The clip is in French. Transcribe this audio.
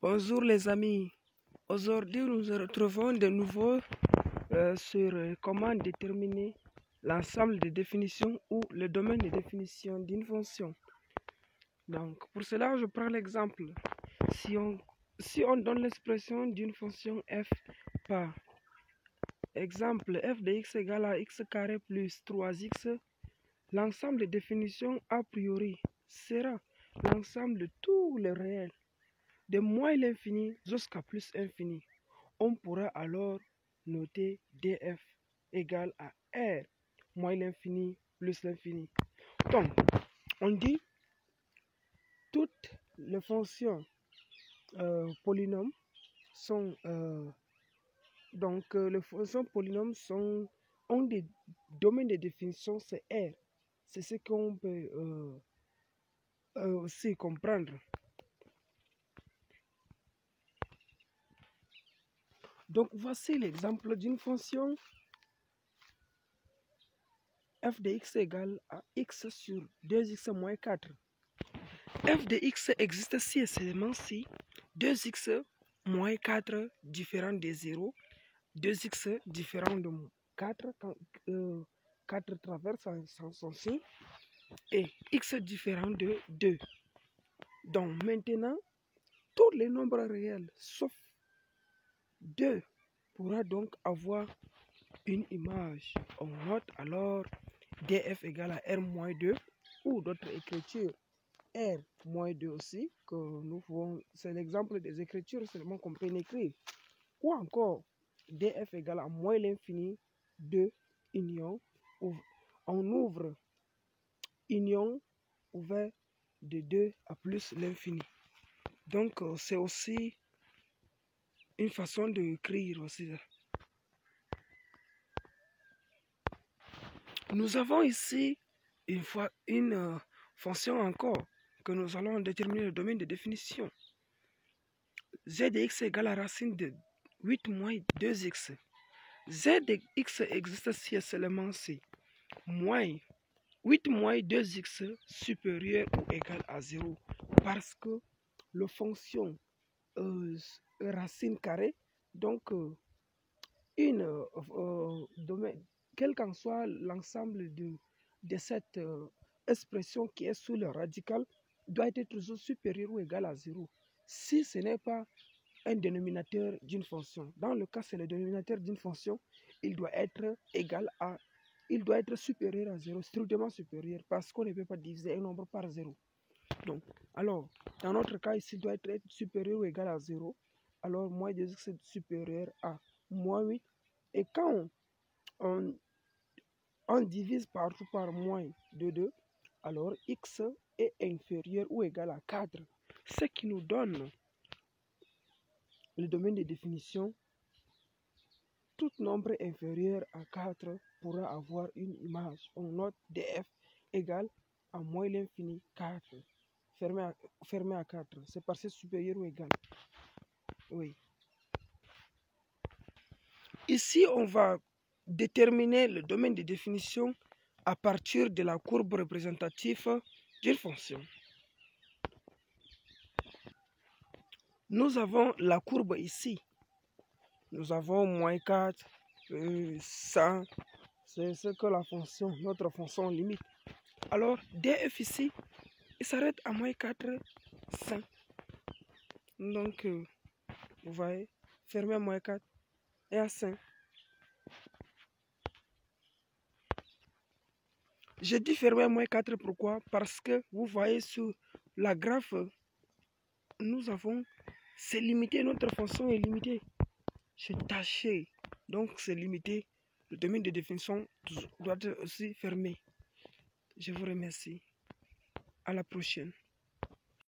Bonjour les amis, aujourd'hui nous nous retrouvons de nouveau sur comment déterminer l'ensemble des définitions ou le domaine de définition d'une fonction. Donc pour cela je prends l'exemple, si on donne l'expression d'une fonction f par exemple f de x égale à x carré plus 3x, l'ensemble des définitions a priori sera l'ensemble de tous les réels de moins l'infini jusqu'à plus infini. On pourra alors noter df égale à r moins l'infini plus l'infini. Donc, on dit toutes les fonctions polynômes sont les fonctions polynômes ont des domaines de définition, c'est R. C'est ce qu'on peut aussi comprendre. Donc voici l'exemple d'une fonction f de x égale à x sur 2x moins 4. F de x existe si et seulement si 2x moins 4 différent de 0, 2x différent de 4 quand 4 traverse son signe et x différent de 2. Donc maintenant, tous les nombres réels sauf 2 pourra donc avoir une image. On note alors df égale à r moins 2 ou d'autres écritures r moins 2 aussi, que nous pouvons, c'est l'exemple des écritures seulement qu'on peut écrire. Ou encore df égale à moins l'infini 2 union, on ouvre union ouvert de 2 à plus l'infini. Donc c'est aussi une façon d'écrire aussi. Nous avons ici une fonction encore que nous allons déterminer le domaine de définition. Z de x égale à racine de 8 moins 2x. Z de x existe si et seulement si moins 8 moins 2x supérieur ou égal à 0. Parce que la fonction racine carrée, donc domaine, quel qu'en soit l'ensemble de cette expression qui est sous le radical, doit être toujours supérieur ou égal à 0. Si ce n'est pas un dénominateur d'une fonction. Dans le cas, c'est le dénominateur d'une fonction, il doit être supérieur à 0, strictement supérieur, parce qu'on ne peut pas diviser un nombre par 0. Donc, alors, dans notre cas ici, il doit être supérieur ou égal à 0. Alors, moins 2x c'est supérieur à moins 8. Et quand on divise partout par moins de 2, alors x est inférieur ou égal à 4. Ce qui nous donne le domaine de définition. Tout nombre inférieur à 4 pourra avoir une image. On note df égale à moins l'infini 4. Fermé à 4. C'est parce que supérieur ou égal. Oui. Ici, on va déterminer le domaine de définition à partir de la courbe représentative d'une fonction. Nous avons la courbe ici. Nous avons moins 4, 100. C'est ce que notre fonction limite. Alors, df ici, il s'arrête à moins 4, 100. Donc, vous voyez, fermé à moins 4 et à 5. Je dis fermé à moins 4, pourquoi? Parce que vous voyez sur la graphe, nous avons, c'est limité, notre fonction est limitée. C'est taché, donc c'est limité. Le domaine de définition doit être aussi fermé. Je vous remercie. À la prochaine.